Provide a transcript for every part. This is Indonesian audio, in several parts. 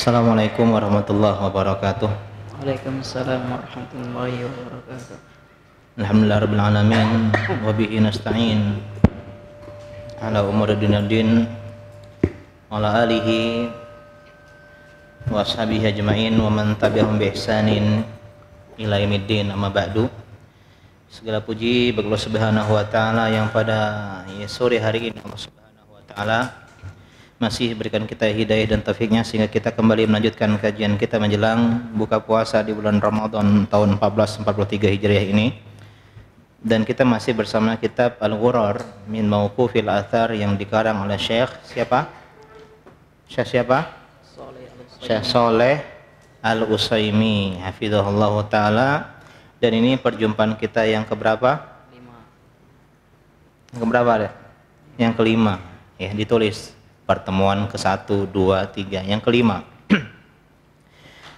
Assalamualaikum warahmatullahi wabarakatuh. Waalaikumsalam warahmatullahi wabarakatuh. Alhamdulillah rabbil alamin wa bihi nasta'in ala umuri dunya din wa ala alihi wa ashabihi ajmain wa man tabi'ahum bi ihsanin ila yaumiddin, amma ba'du. Segala puji bagi Allah Subhanahu wa taala yang pada sore hari ini Allah Subhanahu wa taala masih berikan kita hidayah dan taufiknya sehingga kita kembali melanjutkan kajian kita menjelang buka puasa di bulan Ramadan tahun 1443 Hijriah ini. Dan kita masih bersama kitab Al-Ghurar min Mauqufil Athar yang dikarang oleh Syekh siapa? Syekh Shaleh Al-Utsaimin hafizahullah taala. Dan ini perjumpaan kita yang keberapa? Yang keberapa deh? Yang kelima ya, ditulis pertemuan ke-1, 2, 3, yang kelima.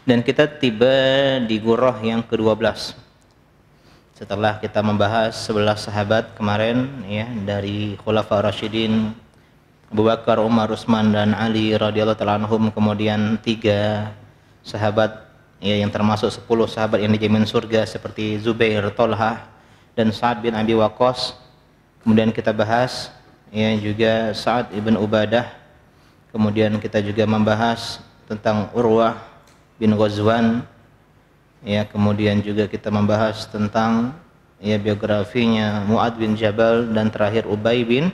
Dan kita tiba di Ghurrah yang ke-12 setelah kita membahas 11 sahabat kemarin ya, dari Khulafa Rasyidin Abu Bakar, Umar, Utsman dan Ali radhiyallahu ta'ala anhum, kemudian 3 sahabat ya, yang termasuk 10 sahabat yang dijamin surga seperti Zubair, Thalhah dan Sa'ad bin Abi Waqqas. Kemudian kita bahas ya juga Sa'ad ibn Ubadah. Kemudian kita juga membahas tentang Urwah bin Ghazwan ya, kemudian juga kita membahas tentang ya biografinya Mu'ad bin Jabal, dan terakhir Ubay bin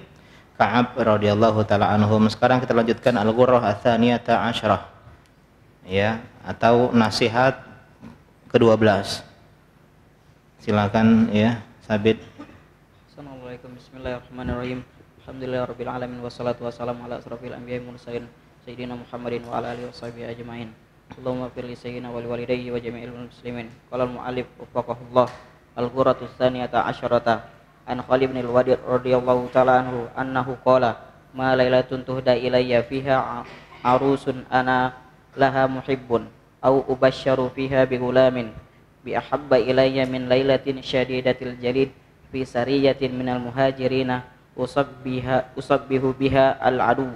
Ka'ab radhiyallahu taala anhum. Sekarang kita lanjutkan Al-Ghurrah Ats-Tsaniyata Asyrah ya, atau nasihat ke-12. Silakan ya, Sabit. Assalamualaikum, bismillahirrahmanirrahim. Alhamdulillahirabbil alamin wassalatu wassalamu ala asrofil anbiya'i wal mursalin sayyidina Muhammadin wa ala alihi washabihi ajmain. Allahumma fir li sayyidina wal walidayhi wa jami'il muslimin. Qala al-mu'allif waffaqahullah. Al-Ghurratu Ats-Tsaniyata Asyarata an Khalid bin al-Walid radhiyallahu ta'ala anhu annahu qala ma lailatun tuhda ilayya fiha arusun ana laha muhibbun au ubasyaru fiha bi ghulamin bi ahabba ilayya min lailatin syadidatil jalid fi sariyatin minal muhajirina usabbihu biha al-adu.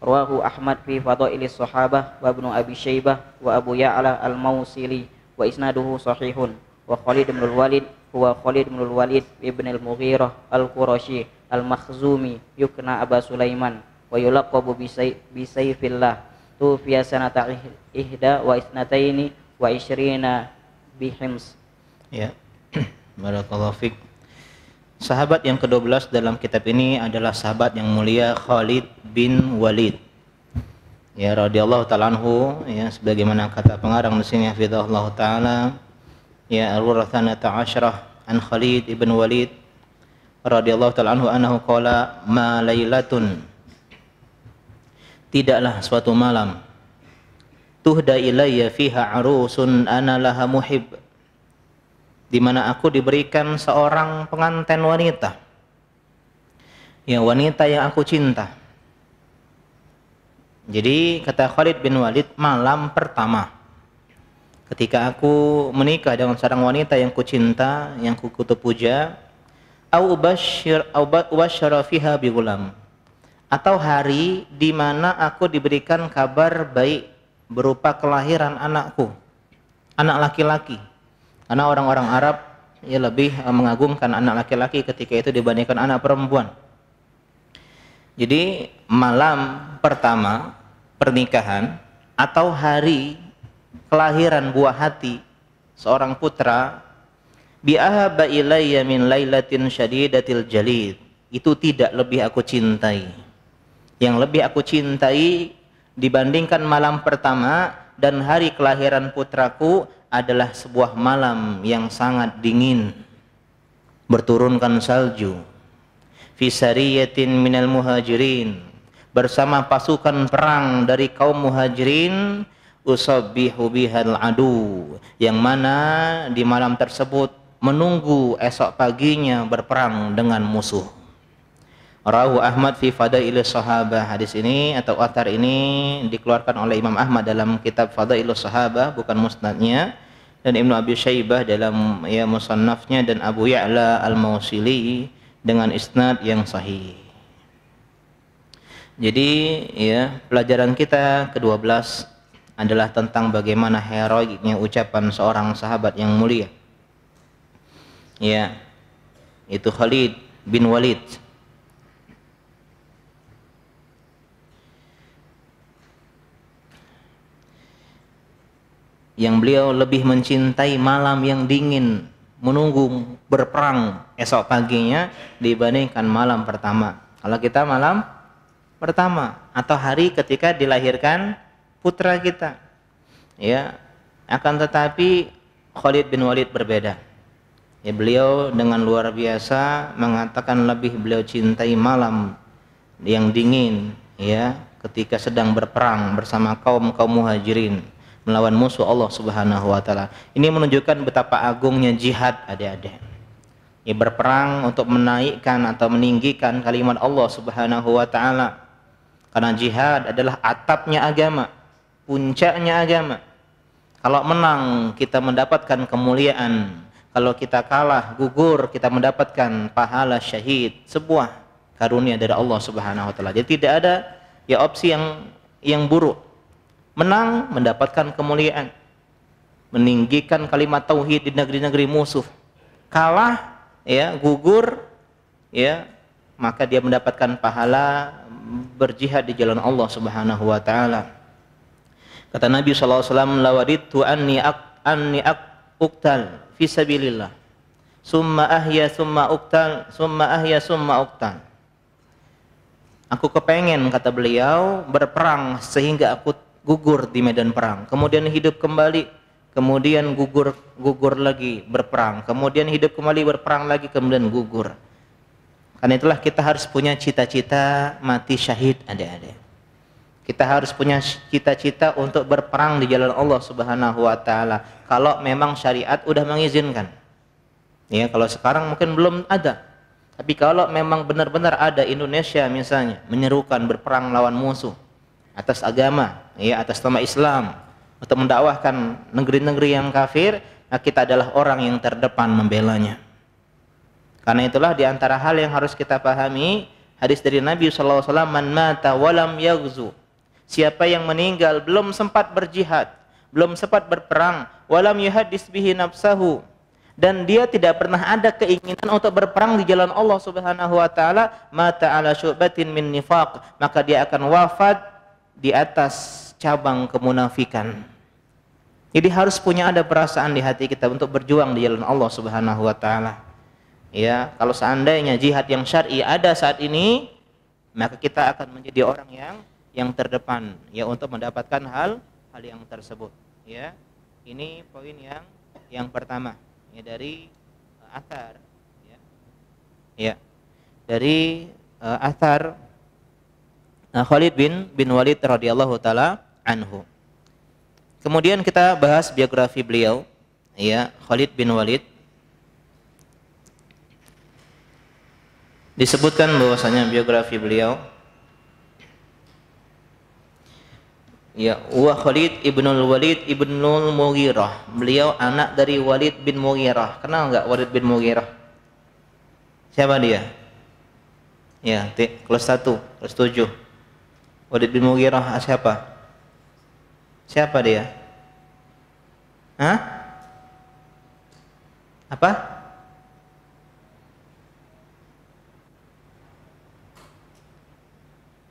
Rawahu Ahmad fi Fadailis Sahabah wa Ibnu Abi Syaibah wa Abu Ya'la al-Mausili wa isnaduhu sahihun. Wa Khalid bin al-Walid huwa Khalid bin al-Walid ibn al-Mughirah al-Qurashi al-Makhzumi yukna Aba Sulaiman wa yulaqabu bi Sayfillah. Tufiya sanata ihda wa isnataini wa isyrina bihims. Ya. Barakallahu fiik. Sahabat yang ke-12 dalam kitab ini adalah sahabat yang mulia Khalid bin Walid ya radhiyallahu ta'ala anhu ya, sebagaimana kata pengarang di sini hafizahullah taala ya, Al-Ghurrah Ats-Tsaniyata Asyrah an Khalid ibn Walid radhiyallahu ta'ala anhu annahu qala ma lailatun, tidaklah suatu malam, tuhda ilayya fiha arusun ana laha muhib, di mana aku diberikan seorang pengantin wanita ya, wanita yang aku cinta. Jadi kata Khalid bin Walid, malam pertama ketika aku menikah dengan seorang wanita yang kucinta, yang kupuja, au ubasyara fiha bi ghulam, atau hari di mana aku diberikan kabar baik berupa kelahiran anakku, anak laki-laki. Karena orang-orang Arab ya lebih mengagungkan anak laki-laki ketika itu dibandingkan anak perempuan. Jadi malam pertama pernikahan atau hari kelahiran buah hati seorang putra, bi ahabba ilayya min lailatin syadidatil jalid, itu tidak lebih aku cintai. Yang lebih aku cintai dibandingkan malam pertama dan hari kelahiran putraku adalah sebuah malam yang sangat dingin, berturunkan salju, fi sariyatin minal muhajirin, bersama pasukan perang dari kaum muhajirin, usabbihu bihal adu, yang mana di malam tersebut menunggu esok paginya berperang dengan musuh. Rawahu Ahmad fi Fadailis Sahabah. Hadis ini atau athar ini dikeluarkan oleh Imam Ahmad dalam kitab Fadailus Sahabah, bukan musnadnya, dan Ibnu Abi Syaibah dalam ya musannafnya, dan Abu Ya'la al-Mausili dengan isnad yang sahih. Jadi ya, pelajaran kita ke-12 adalah tentang bagaimana heroiknya ucapan seorang sahabat yang mulia. Ya, itu Khalid bin Walid. Yang beliau lebih mencintai malam yang dingin, menunggu berperang esok paginya dibandingkan malam pertama. Kalau kita malam pertama atau hari ketika dilahirkan putra kita, ya, akan tetapi Khalid bin Walid berbeda. Ya, beliau dengan luar biasa mengatakan lebih beliau cintai malam yang dingin, ya, ketika sedang berperang bersama kaum muhajirin melawan musuh Allah Subhanahu wa taala. Ini menunjukkan betapa agungnya jihad, adik-adik. Ya, berperang untuk menaikkan atau meninggikan kalimat Allah Subhanahu wa taala. Karena jihad adalah atapnya agama, puncaknya agama. Kalau menang kita mendapatkan kemuliaan, kalau kita kalah, gugur, kita mendapatkan pahala syahid, sebuah karunia dari Allah Subhanahu wa taala. Jadi tidak ada ya opsi yang buruk. Menang mendapatkan kemuliaan, meninggikan kalimat tauhid di negeri-negeri musuh. Kalah, ya, gugur, ya, maka dia mendapatkan pahala berjihad di jalan Allah Subhanahu wa taala. Kata Nabi sallallahu alaihi wasallam, "Lawadittu anni uqtal fi sabilillah. Summa ahya summa uqtal, summa ahya summa uqtal." Aku kepengen, kata beliau, berperang sehingga aku gugur di medan perang, kemudian hidup kembali, kemudian gugur lagi berperang, kemudian hidup kembali berperang lagi, kemudian gugur. Karena itulah kita harus punya cita-cita mati syahid, adik-adik. Kita harus punya cita-cita untuk berperang di jalan Allah Subhanahu wa taala. Kalau memang syariat udah mengizinkan. Ya, kalau sekarang mungkin belum ada. Tapi kalau memang benar-benar ada Indonesia misalnya menyerukan berperang lawan musuh atas agama, ya, atas nama Islam, untuk mendakwahkan negeri-negeri yang kafir, nah kita adalah orang yang terdepan membelanya. Karena itulah di antara hal yang harus kita pahami hadis dari Nabi sallallahu alaihi wasallam, "Man mata walam yaghzu." Siapa yang meninggal belum sempat berjihad, belum sempat berperang, walam yuhaddis bihi nafsahu, dan dia tidak pernah ada keinginan untuk berperang di jalan Allah Subhanahu wa taala, mata ala syu'batin min nifaq, maka dia akan wafat di atas cabang kemunafikan. Jadi harus punya ada perasaan di hati kita untuk berjuang di jalan Allah Subhanahu wa taala. Ya, kalau seandainya jihad yang syar'i ada saat ini, maka kita akan menjadi orang yang terdepan, ya, untuk mendapatkan hal yang tersebut. Ya, ini poin yang pertama, ya, dari athar, ya, dari athar Khalid bin Walid radhiyallahu taala anhu. Kemudian kita bahas biografi beliau, ya, Khalid bin Walid. Disebutkan bahwasanya biografi beliau, ya, wa Khalid ibnul Walid ibnul Mughirah. Beliau anak dari Walid bin Mughirah. Kenal enggak Walid bin Mughirah? Siapa dia? Ya, kelas 1, kelas 7. Walid bin Mughirah siapa? Siapa dia? Hah? Apa?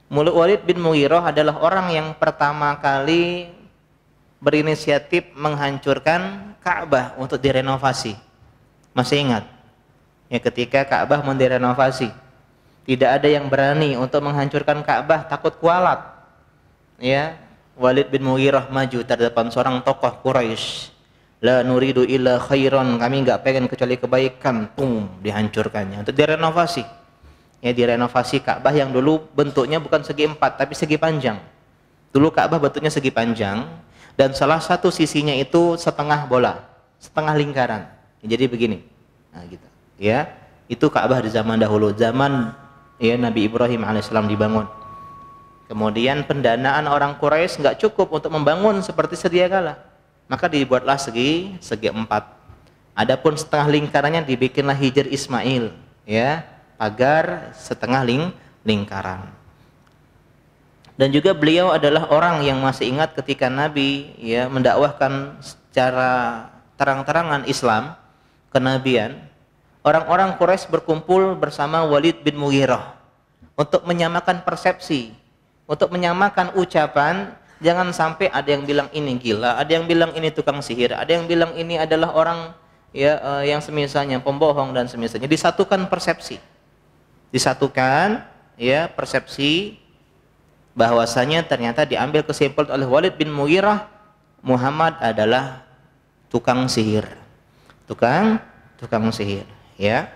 Walid bin Mughirah adalah orang yang pertama kali berinisiatif menghancurkan Ka'bah untuk direnovasi. Masih ingat? Ya, ketika Ka'bah mau direnovasi, tidak ada yang berani untuk menghancurkan Ka'bah, takut kualat. Ya, Walid bin Mughirah maju terdepan seorang tokoh Quraisy. La nuridu illa khairan, kami enggak pengen kecuali kebaikan. Dihancurkannya untuk direnovasi. Ya, direnovasi Ka'bah yang dulu bentuknya bukan segi 4 tapi segi panjang. Dulu Ka'bah bentuknya segi panjang dan salah satu sisinya itu setengah bola, setengah lingkaran. Jadi begini. Nah, gitu. Ya, itu Ka'bah di zaman dahulu, zaman, ya, Nabi Ibrahim alaihissalam dibangun. Kemudian pendanaan orang Quraisy nggak cukup untuk membangun seperti sedia kala, maka dibuatlah segi 4. Adapun setengah lingkarannya dibikinlah Hijr Ismail, ya, pagar setengah lingkaran. Dan juga beliau adalah orang yang masih ingat ketika Nabi ya mendakwahkan secara terang-terangan Islam, kenabian. Orang-orang Quraisy berkumpul bersama Walid bin Mughirah untuk menyamakan persepsi, untuk menyamakan ucapan. Jangan sampai ada yang bilang ini gila, ada yang bilang ini tukang sihir, ada yang bilang ini adalah orang ya yang semisalnya pembohong dan semisalnya. Disatukan persepsi. Disatukan ya persepsi bahwasanya ternyata diambil kesimpulan oleh Walid bin Mughirah, Muhammad adalah tukang sihir. Tukang sihir, ya.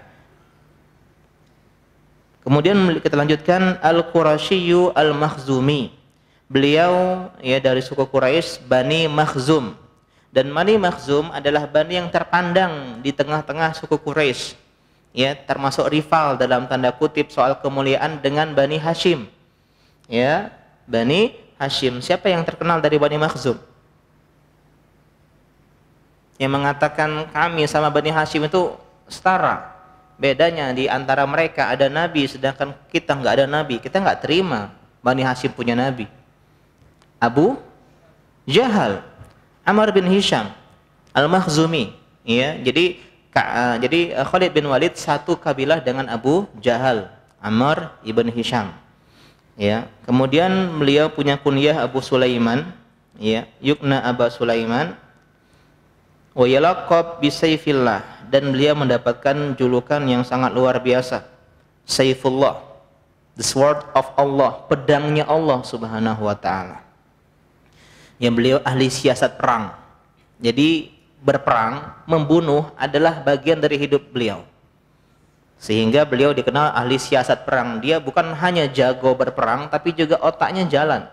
Kemudian kita lanjutkan Al-Qurasyiyu Al-Makhzumi. Beliau ya dari suku Quraisy Bani Makhzum. Dan Bani Makhzum adalah bani yang terpandang di tengah-tengah suku Quraisy. Ya, termasuk rival dalam tanda kutip soal kemuliaan dengan Bani Hashim. Ya, Bani Hashim. Siapa yang terkenal dari Bani Makhzum? Yang mengatakan kami sama Bani Hashim itu setara. Bedanya di antara mereka ada nabi, sedangkan kita nggak ada nabi. Kita nggak terima Bani Hashim punya nabi. Abu Jahal, Amr bin Hisham, Al-Makhzumi. Ya, jadi Khalid bin Walid satu kabilah dengan Abu Jahal, Amr ibn Hisham. Ya, kemudian beliau punya kunyah Abu Sulaiman, ya, yukna Abu Sulaiman, wa yalaqab bi Saifillah, dan beliau mendapatkan julukan yang sangat luar biasa, Saifullah, the sword of Allah, pedangnya Allah Subhanahu wa taala. Yang beliau ahli siasat perang. Jadi berperang, membunuh adalah bagian dari hidup beliau. Sehingga beliau dikenal ahli siasat perang. Dia bukan hanya jago berperang, tapi juga otaknya jalan.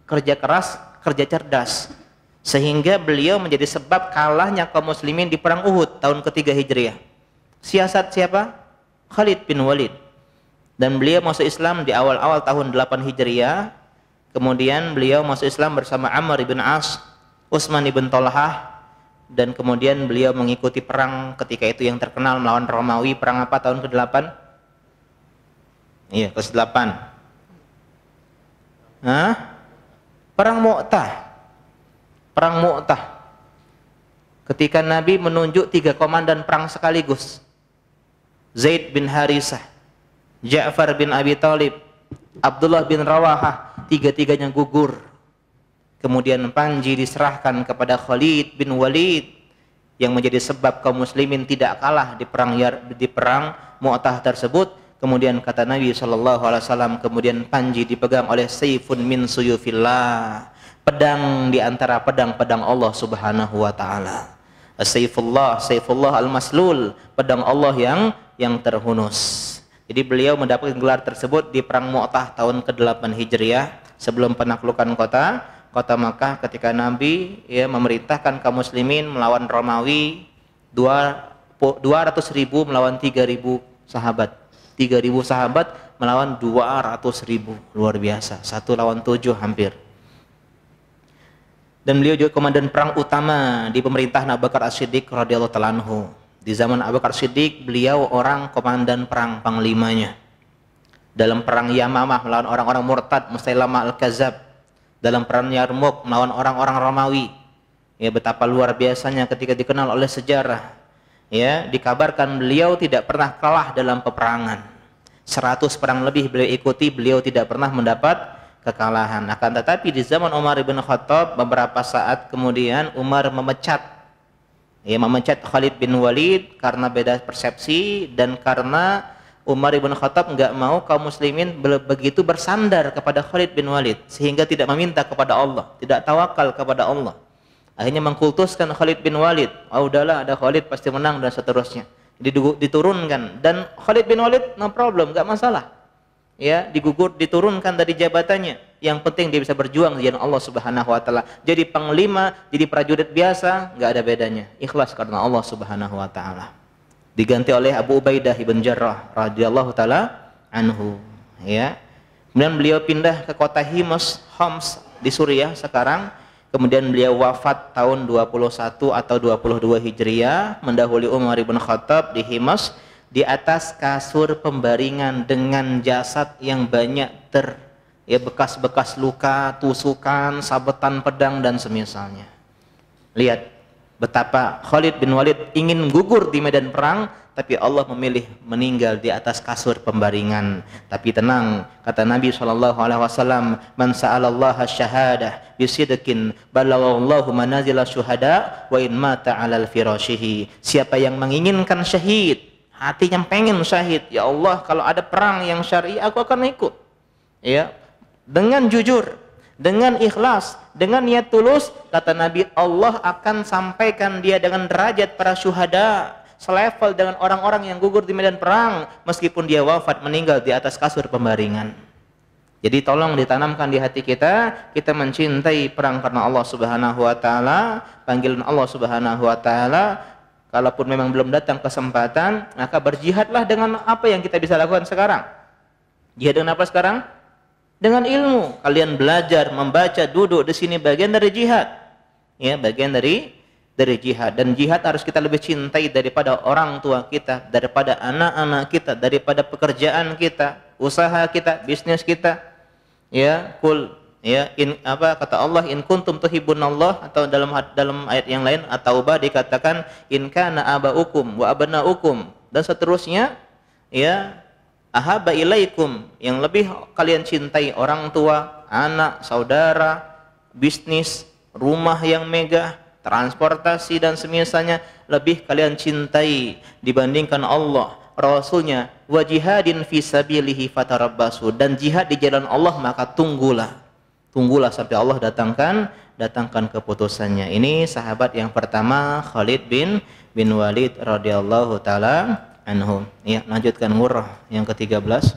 Kerja keras, kerja cerdas. Sehingga beliau menjadi sebab kalahnya kaum muslimin di perang Uhud tahun ketiga Hijriah. Siasat siapa? Khalid bin Walid. Dan beliau masuk Islam di awal-awal tahun 8 Hijriah. Kemudian beliau masuk Islam bersama Amr ibn As, Utsman ibn Talhah. Dan kemudian beliau mengikuti perang ketika itu yang terkenal melawan Romawi. Perang apa tahun ke-8? Iya, ke-8. Perang Mu'tah. Perang Mu'tah. Ketika Nabi menunjuk 3 komandan perang sekaligus. Zaid bin Harisah, Ja'far bin Abi Thalib, Abdullah bin Rawahah, 3-3-nya gugur. Kemudian panji diserahkan kepada Khalid bin Walid yang menjadi sebab kaum muslimin tidak kalah di perang Mu'tah tersebut. Kemudian kata Nabi SAW, kemudian panji dipegang oleh Saifun min suyufillah, pedang di antara pedang-pedang Allah Subhanahu wa taala. Saifullah, Saifullah al-maslul, pedang Allah yang terhunus. Jadi beliau mendapatkan gelar tersebut di perang Mu'tah tahun ke-8 Hijriah sebelum penaklukan kota Makkah ketika Nabi ya memerintahkan kaum muslimin melawan Romawi 200.000 melawan 3.000 sahabat. 3.000 sahabat melawan 200.000. Luar biasa. 1 lawan 7 hampir. Dan beliau juga komandan perang utama di pemerintahan Abu Bakar As-Siddiq radhiyallahu ta'ala anhu. Di zaman Abu Bakar As-Siddiq beliau orang komandan perang panglimanya. Dalam perang Yamamah melawan orang-orang murtad Musailamah Al-Kadzab. Dalam perang Yarmuk melawan orang-orang Romawi. Ya, betapa luar biasanya ketika dikenal oleh sejarah. Ya, dikabarkan beliau tidak pernah kalah dalam peperangan. 100 perang lebih beliau ikuti, beliau tidak pernah mendapat kekalahan. Akan tetapi di zaman Umar bin Khattab beberapa saat kemudian Umar memecat Khalid bin Walid karena beda persepsi dan karena Umar bin Khattab enggak mau kaum muslimin begitu bersandar kepada Khalid bin Walid sehingga tidak meminta kepada Allah, tidak tawakal kepada Allah. Akhirnya mengkultuskan Khalid bin Walid. Udahlah, ada Khalid pasti menang dan seterusnya. Diturunkan dan Khalid bin Walid no problem, enggak masalah. Ya, diturunkan dari jabatannya. Yang penting dia bisa berjuang di jalan Allah Subhanahu wa taala. Jadi panglima, jadi prajurit biasa, enggak ada bedanya. Ikhlas karena Allah Subhanahu wa taala. Diganti oleh Abu Ubaidah ibn Jarrah radhiyallahu taala anhu, ya. Kemudian beliau pindah ke kota Homs di Suriah sekarang. Kemudian beliau wafat tahun 21 atau 22 Hijriah, mendahului Umar bin Khattab di Himas di atas kasur pembaringan dengan jasad yang banyak ya bekas-bekas luka, tusukan, sabetan pedang dan semisalnya. Lihat betapa Khalid bin Walid ingin gugur di medan perang, tapi Allah memilih meninggal di atas kasur pembaringan. Tapi tenang, kata Nabi SAW, man sa'alallaha syahadah bisidqin balaghallahu manazila syuhada wa in mata 'alal firashihi. Siapa yang menginginkan syahid, hatinya pengen syahid, ya Allah kalau ada perang yang syar'i aku akan ikut. Ya, dengan jujur, dengan ikhlas, dengan niat tulus, kata Nabi, Allah akan sampaikan dia dengan derajat para syuhada, selevel dengan orang-orang yang gugur di medan perang, meskipun dia wafat meninggal di atas kasur pembaringan. Jadi tolong ditanamkan di hati kita, kita mencintai perang karena Allah Subhanahu wa taala, panggilan Allah Subhanahu wa taala. Kalaupun memang belum datang kesempatan, maka berjihadlah dengan apa yang kita bisa lakukan sekarang. Jihad dengan apa sekarang? Dengan ilmu. Kalian belajar, membaca, duduk di sini bagian dari jihad. Ya, bagian dari jihad. Dan jihad harus kita lebih cintai daripada orang tua kita, daripada anak-anak kita, daripada pekerjaan kita, usaha kita, bisnis kita. Ya, kata Allah, in kuntum tuhibbunallah, atau dalam ayat yang lain At-Taubah dikatakan in kana abaukum wa abnaukum, dan seterusnya. Ya, ahabba ilaikum, yang lebih kalian cintai orang tua, anak, saudara, bisnis, rumah yang megah, transportasi dan semisalnya, lebih kalian cintai dibandingkan Allah, Rasulnya. Wa jihadin fi sabilihi fatarabbasu, dan jihad di jalan Allah maka tunggulah sampai Allah datangkan keputusannya. Ini sahabat yang pertama, Khalid bin Walid radhiyallahu taala anhu. Ya, lanjutkan Murrah yang ke-13.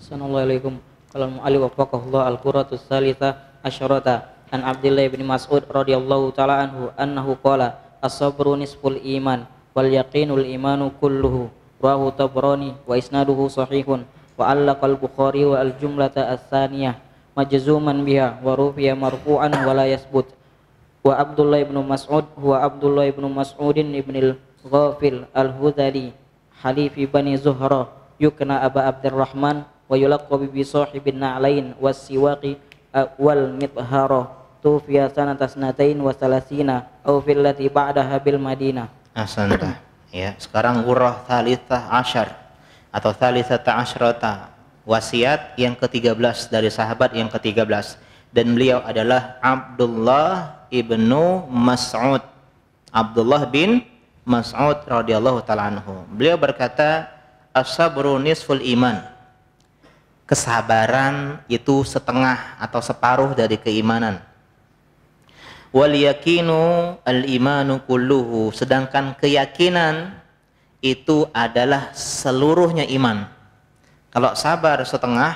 Assalamualaikum. Kalau mu'alif wafaqahullah al-quratus salitsah asyarata an Abdullah bin Mas'ud radhiyallahu taala anhu annahu qala as-sabru nisful iman wal yaqinul imanu kulluhu, rawahu Tabrani wa isnaduhu sahihun, wa allaqal Bukhari wa al-jumlata ats-tsaniyah majzuman biha wa rufiya marfu'an wa la yasbut. Wa Abdullah ibn Mas'ud huwa Abdullah ibn Mas'udin ibn Ghafil al-Hudali halifi Bani Zuhra yukna Aba Abdurrahman wa yulaqabu bi sahibin na'lain was siwaqi wal mithara tufiya sanata sanatain wa salasina aw fil lati ba'daha bil Madinah. Ahsanta. Ya, sekarang Ghurrah tsalitsah asyar atau tsalitsata asyrata, wasiat yang ke-13 dari sahabat yang ke-13, dan beliau adalah Abdullah ibnu Mas'ud. Abdullah bin Mas'ud radhiyallahu taala anhu. Beliau berkata, as-sabru nisful iman. Kesabaran itu setengah atau separuh dari keimanan. Wal yakinu al-imanu kulluhu, sedangkan keyakinan itu adalah seluruhnya iman. Kalau sabar setengah,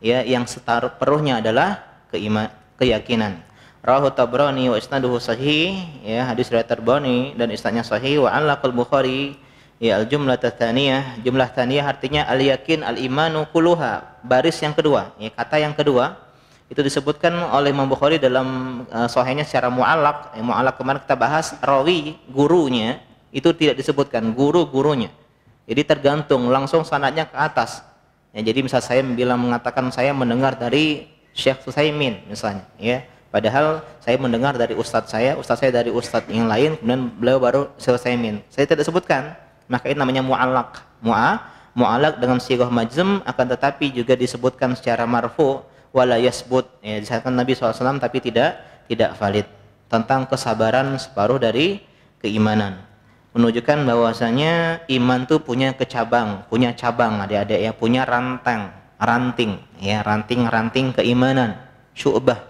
ya, yang separuhnya adalah keyakinan. Rawahu Tabrani wa isnaduhu sahih, ya, hadis riwayat Tabrani dan isnadnya sahih. Wa allaqal Bukhari, ya, al-jumlah tsaniyah, jumlah tsaniyah artinya al-yakin al-imanu kulluha, baris yang kedua, ya, kata yang kedua itu disebutkan oleh Imam Bukhari dalam sahihnya secara mu'allaq. Mu'allaq kemarin kita bahas, rawi gurunya itu tidak disebutkan, gurunya. Jadi tergantung langsung sanadnya ke atas. Ya, jadi misal saya mengatakan saya mendengar dari Syekh Utsaimin misalnya, ya. Padahal saya mendengar dari ustadz saya dari ustadz yang lain, kemudian beliau baru Syekh Utsaimin. Saya tidak sebutkan, maka ini namanya mu'allaq. Mu'allaq dengan sighah majzum, akan tetapi juga disebutkan secara marfu wala yasbut, ya, disebutkan Nabi SAW tapi tidak valid. Tentang kesabaran separuh dari keimanan, menunjukkan bahwasanya iman itu punya cabang adik-adik, ya, punya ranting, ya, ranting keimanan, syu'bah,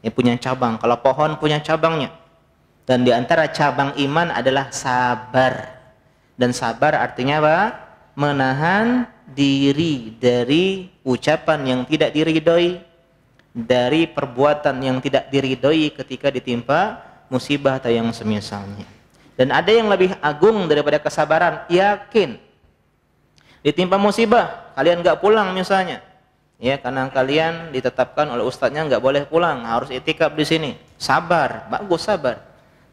ya, punya cabang. Kalau pohon punya cabangnya, dan di antara cabang iman adalah sabar. Dan sabar artinya apa? Menahan diri dari ucapan yang tidak diridhoi, dari perbuatan yang tidak diridhoi ketika ditimpa musibah atau yang semisalnya. Dan ada yang lebih agung daripada kesabaran, yakin. Ditimpa musibah, kalian nggak pulang misalnya, ya, karena kalian ditetapkan oleh ustadznya nggak boleh pulang, harus itikaf di sini. Sabar, bagus sabar.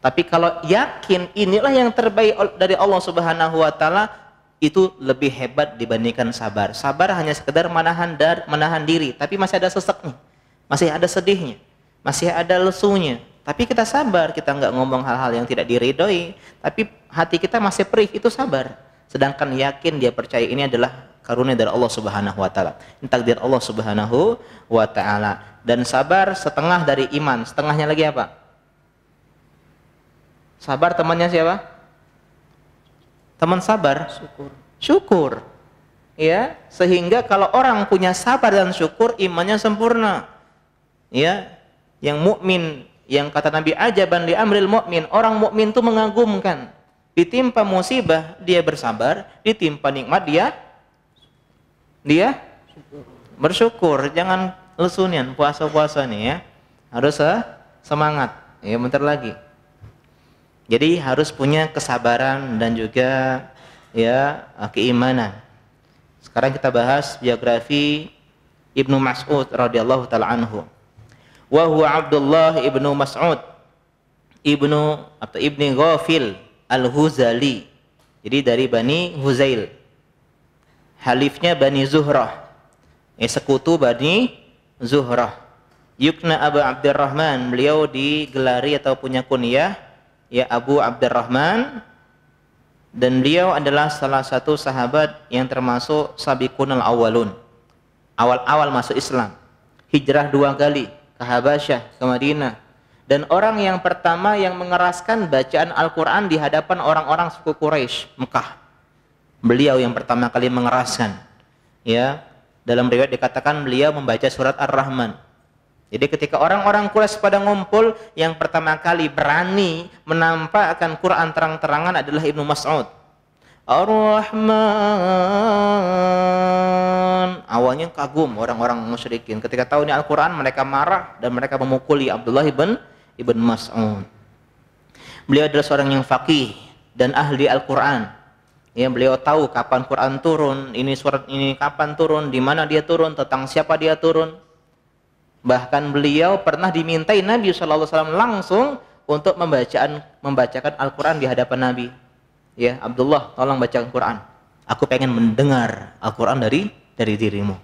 Tapi kalau yakin inilah yang terbaik dari Allah Subhanahu wa taala, itu lebih hebat dibandingkan sabar. Sabar hanya sekedar menahan diri, tapi masih ada seseknya, masih ada sedihnya, masih ada lesunya. Tapi kita sabar, kita nggak ngomong hal-hal yang tidak diridhoi, tapi hati kita masih perih, itu sabar. Sedangkan yakin, dia percaya ini adalah karunia dari Allah Subhanahu wa taala, takdir Allah Subhanahu wa taala. Dan sabar setengah dari iman, setengahnya lagi apa? Sabar temannya siapa? Teman sabar? Syukur. Ya, sehingga kalau orang punya sabar dan syukur, imannya sempurna. Ya, yang mukmin, yang kata Nabi, ajaban li amril mukmin, orang mukmin itu mengagumkan. Ditimpa musibah dia bersabar, ditimpa nikmat dia bersyukur. Jangan lesunian puasa-puasa nih ya. Harus semangat. Ya, bentar lagi. Jadi harus punya kesabaran dan juga ya keimanan. Sekarang kita bahas biografi Ibnu Mas'ud radhiyallahu taala anhu. Wa huwa Abdullah ibnu Mas'ud ibni Ghafil al-Huzali. Jadi dari Bani Huzail. Halifnya Bani Zuhrah. Sekutu Bani Zuhrah. Yukna Abu Abdurrahman, beliau digelari atau punya kunyah ya Abu Abdurrahman, dan beliau adalah salah satu sahabat yang termasuk sabiqunal awwalun, awal-awal masuk Islam. Hijrah 2 kali ke Habasyah, ke Madinah, dan orang yang pertama yang mengeraskan bacaan Al-Quran di hadapan orang-orang suku Quraisy Mekah. Beliau yang pertama kali mengeraskan. Ya, dalam riwayat dikatakan beliau membaca surat Ar-Rahman. Jadi ketika orang-orang Quraisy pada ngumpul, yang pertama kali berani menampakkan Quran terang-terangan adalah Ibnu Mas'ud. Ar-Rahman. Awalnya kagum orang-orang musyrikin. Ketika tahu ini Al-Quran, mereka marah dan mereka memukuli Abdullah ibn Mas'ud. Beliau adalah seorang yang faqih dan ahli Al-Quran. Ya, beliau tahu kapan Quran turun, ini surat ini kapan turun, di mana dia turun, tentang siapa dia turun. Bahkan beliau pernah dimintai Nabi SAW langsung untuk membacakan Al-Quran di hadapan Nabi. Ya, Abdullah, tolong bacakan Quran. Aku pengen mendengar Al-Quran dari dirimu.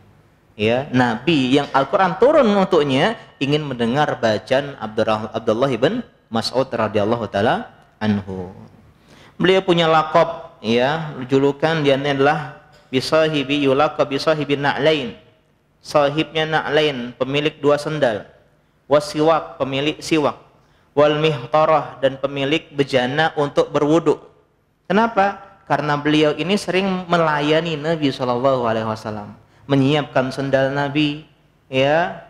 Ya, Nabi yang Al-Quran turun untuknya ingin mendengar bacaan Abdullah ibn Mas'ud radhiyallahu taala anhu. Beliau punya laqab, ya, julukan dia adalah bisahibi yulaqab bisahibin na'lain. Sahibnya na'lain, pemilik 2 sendal. Wasiwak, pemilik siwak. Wal mihtarah, dan pemilik bejana untuk berwudu. Kenapa? Karena beliau ini sering melayani Nabi SAW, menyiapkan sendal Nabi, ya,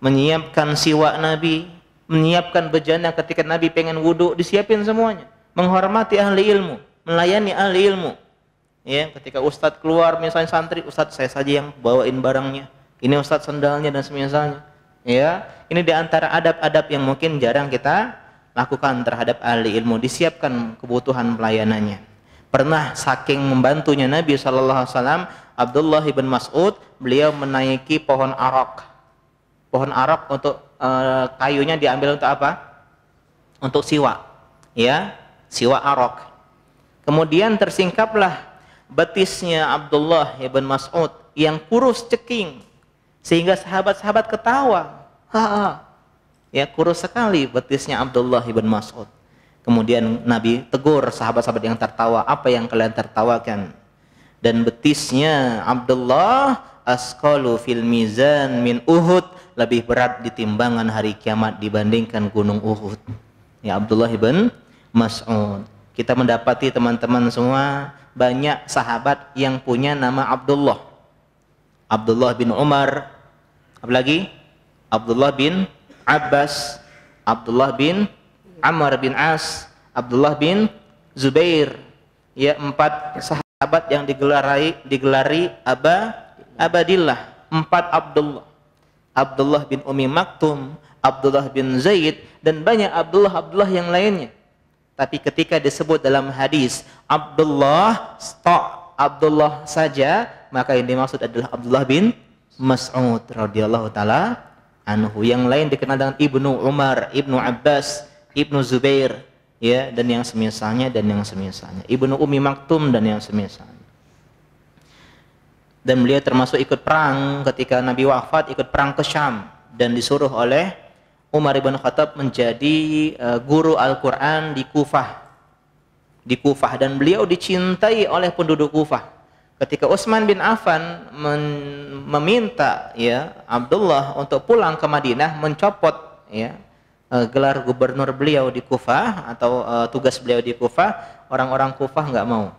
menyiapkan siwak Nabi, menyiapkan bejana ketika Nabi pengen wudu, disiapin semuanya. Menghormati ahli ilmu, melayani ahli ilmu. Ya, ketika ustadz keluar, misalnya santri, ustadz saya saja yang bawain barangnya, ini ustadz sendalnya dan semisalnya. Ya, ini diantara adab-adab yang mungkin jarang kita lakukan terhadap ahli ilmu, disiapkan kebutuhan pelayanannya. Pernah saking membantunya Nabi SAW, Abdullah ibn Mas'ud, beliau menaiki pohon arak. Pohon arak untuk kayunya diambil untuk apa? Untuk siwak. Ya, siwak arak. Kemudian tersingkaplah betisnya Abdullah ibn Mas'ud yang kurus ceking, sehingga sahabat-sahabat ketawa. Ya, kurus sekali betisnya Abdullah ibn Mas'ud. Kemudian Nabi tegur sahabat-sahabat yang tertawa, apa yang kalian tertawakan? Dan betisnya Abdullah asqalu fil mizan min Uhud, lebih berat di timbangan hari kiamat dibandingkan gunung Uhud. Ya, Abdullah ibn Mas'ud. Kita mendapati teman-teman semua banyak sahabat yang punya nama Abdullah. Abdullah bin Umar, apalagi Abdullah bin Abbas, Abdullah bin Amr bin As, Abdullah bin Zubair. Ya, 4 sahabat yang digelari Abadillah, 4 Abdullah. Abdullah bin Umi Maktum, Abdullah bin Zaid, dan banyak Abdullah yang lainnya. Tapi ketika disebut dalam hadis Abdullah saja, maka yang dimaksud adalah Abdullah bin Mas'ud radhiyallahu taala anhu. Yang lain dikenal dengan Ibnu Umar, Ibnu Abbas, Ibnu Zubair. ya, dan yang semisalnya Ibnu Ummi Maktum dan yang semisalnya. Dan beliau termasuk ikut perang ketika Nabi wafat, ikut perang ke Syam dan disuruh oleh Umar ibn Khattab menjadi guru Al-Quran di Kufah, dan beliau dicintai oleh penduduk Kufah. Ketika Utsman bin Affan meminta ya Abdullah untuk pulang ke Madinah, mencopot ya gelar gubernur beliau di Kufah atau tugas beliau di Kufah, orang-orang Kufah nggak mau.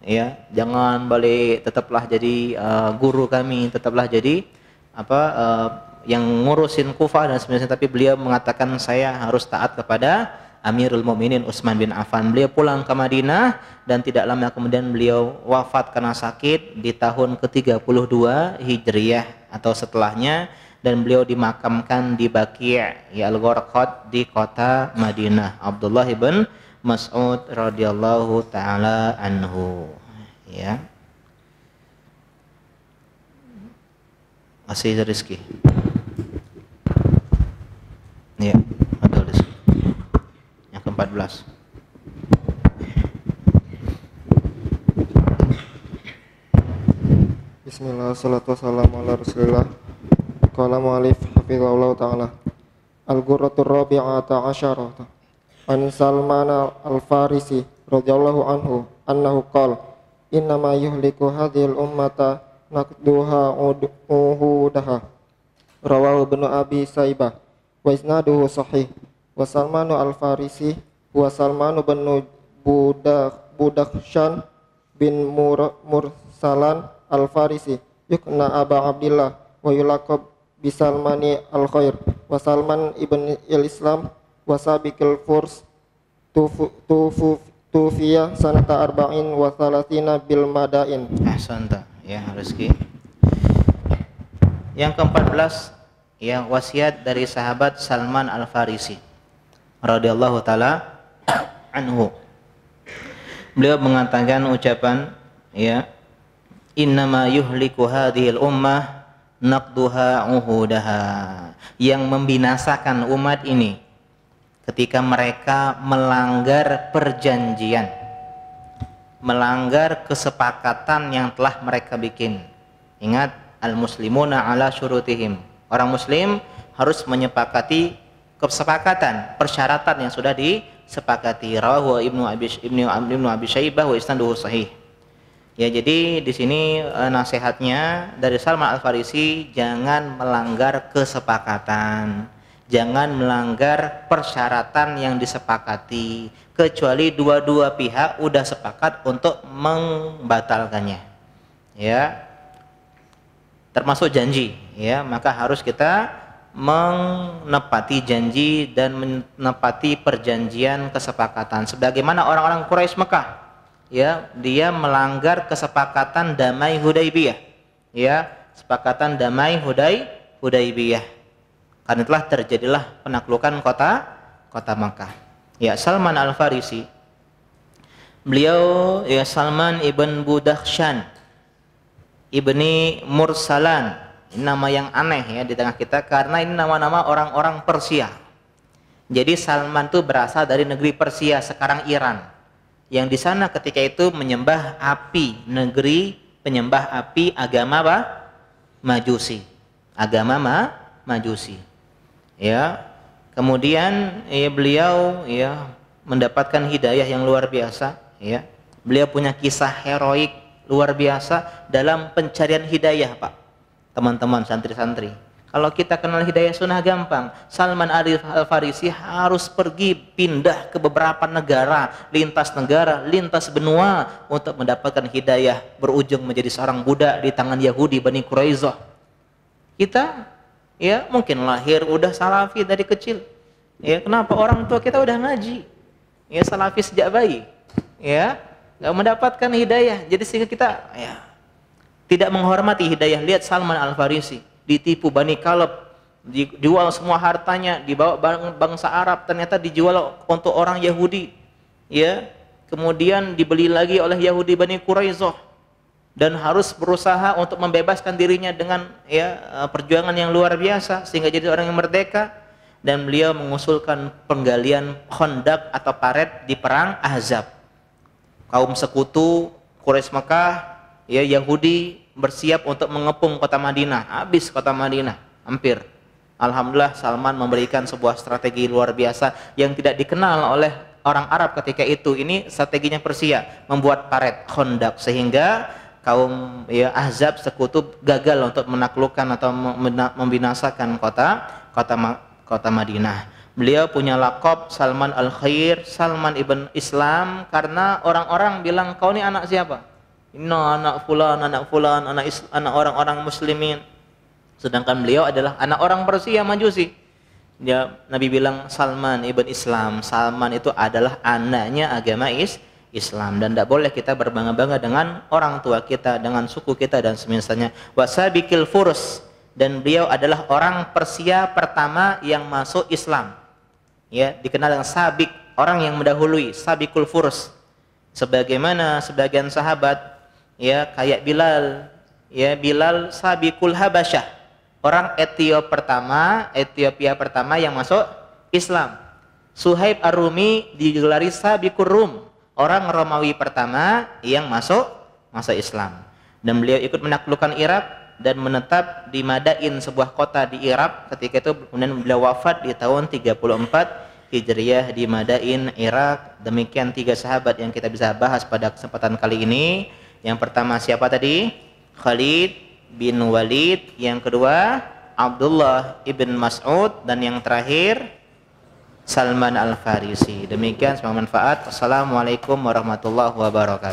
Ya, jangan balik, tetaplah jadi guru kami, tetaplah jadi yang ngurusin Kufah dan sebagainya. Tapi beliau mengatakan saya harus taat kepada Amirul Mukminin Utsman bin Affan. Beliau pulang ke Madinah dan tidak lama kemudian beliau wafat karena sakit di tahun ke-32 Hijriyah atau setelahnya, dan beliau dimakamkan di Baqi' ya Al-Gharqad di kota Madinah. Abdullah ibn Mas'ud radhiyallahu taala anhu, ya. Masih rezeki. Ya, ada rezeki. Yang ke-14. Bismillah, salatu wassalamu ala Rasulillah. Qala mu'allif hafizahullah ta'ala. Al-Ghurratur Rabi'ata Asyarah. An Salman Al-Farisi radhiyallahu anhu annahu qala innama yuhliku hadhil ummata naqduha uhudaha. Rawahu Ibnu Abi Saibah wa isnaduhu sahih. Wa Salman Al-Farisi wa Salman bin Budakhshan bin Mursalan Al-Farisi yukna Aba Abdillah wa yulaqab bisalmani al-khair wa Salman ibn al-Islam wa sabiqil furs tufiya sanata arba'in wa thalathina bil madain. Ahsanta ya rezeki. Yang ke-14 ya wasiat dari sahabat Salman Al-Farisi radhiyallahu taala anhu. Beliau mengatakan ucapan ya innama yuhliku hadhil ummah naqduha uhudaha, yang membinasakan umat ini ketika mereka melanggar perjanjian, melanggar kesepakatan yang telah mereka bikin. Ingat, al-muslimuna ala syurutihim, orang muslim harus menyepakati kesepakatan, persyaratan yang sudah disepakati. Rawahu Ibnu Abi Syaibah wa isnaduhu sahih. Ya, jadi di sini nasihatnya dari Salman Al-Farisi, jangan melanggar kesepakatan, jangan melanggar persyaratan yang disepakati, kecuali dua-dua pihak udah sepakat untuk membatalkannya. Ya, termasuk janji. Ya, maka harus kita menepati janji dan menepati perjanjian kesepakatan. Sebagaimana orang-orang Quraisy Mekah. Ya, dia melanggar kesepakatan damai Hudaibiyah. Ya, kesepakatan damai Hudaibiyah. Karena itulah terjadilah penaklukan kota Makkah. Ya, Salman Al-Farisi, beliau ya Salman ibn Budakhshan ibni Mursalan. Ini nama yang aneh ya di tengah kita karena ini nama-nama orang-orang Persia. Jadi Salman itu berasal dari negeri Persia, sekarang Iran. Yang di sana ketika itu menyembah api, negeri penyembah api, agama apa? Majusi. Agama Majusi. Ya. Kemudian ya, beliau ya mendapatkan hidayah yang luar biasa, ya. Beliau punya kisah heroik luar biasa dalam pencarian hidayah, Pak. Teman-teman santri-santri. Kalau kita kenal hidayah sunnah gampang. Salman Al-Farisi harus pergi pindah ke beberapa negara, lintas benua untuk mendapatkan hidayah, berujung menjadi seorang budak di tangan Yahudi Bani Quraisyah. Kita ya mungkin lahir udah salafi dari kecil. Ya, kenapa orang tua kita udah ngaji? Ya, salafi sejak bayi. Ya, enggak mendapatkan hidayah. Jadi sehingga kita ya tidak menghormati hidayah. Lihat Salman Al-Farisi ditipu Bani Kalab, dijual semua hartanya, dibawa bangsa Arab, ternyata dijual untuk orang Yahudi, ya. Kemudian dibeli lagi oleh Yahudi Bani Quraisyah dan harus berusaha untuk membebaskan dirinya dengan ya perjuangan yang luar biasa sehingga jadi orang yang merdeka. dan beliau mengusulkan penggalian Khandaq atau paret di perang Ahzab. Kaum sekutu Quraisy Mekah, ya Yahudi bersiap untuk mengepung kota Madinah. Habis kota Madinah, hampir. Alhamdulillah Salman memberikan sebuah strategi luar biasa yang tidak dikenal oleh orang Arab ketika itu. Ini strateginya Persia, membuat paret Khandaq sehingga kaum ya Ahzab sekutu gagal untuk menaklukkan atau membinasakan kota Madinah. Beliau punya lakop Salman Al-Khair, Salman ibn Islam, karena orang-orang bilang, kau ini anak siapa? Ini anak fulan, anak orang-orang muslimin. Sedangkan beliau adalah anak orang Persia Majusi. Dia Nabi bilang Salman ibn Islam. Salman itu adalah anaknya agama Islam, dan tidak boleh kita berbangga-bangga dengan orang tua kita, dengan suku kita dan semisalnya. Wasabikil furus, dan beliau adalah orang Persia pertama yang masuk Islam. Ya, dikenal dengan sabik, orang yang mendahului, sabikul furus. Sebagaimana sebagian sahabat, ya kayak Bilal, ya Bilal sabikul Habasyah, orang Ethiopia pertama yang masuk Islam. Suhaib Ar-Rumi digelari sabikur Rum, orang Romawi pertama yang masuk Islam. Dan beliau ikut menaklukkan Irak dan menetap di Madain, sebuah kota di Irak. Ketika itu kemudian beliau wafat di tahun 34 Hijriah di Madain, Irak. Demikian 3 sahabat yang kita bisa bahas pada kesempatan kali ini. Yang pertama siapa tadi? Khalid bin Walid. Yang kedua Abdullah ibn Mas'ud, dan yang terakhir Salman Al-Farisi. Demikian, semoga manfaat. Wassalamualaikum warahmatullahi wabarakatuh.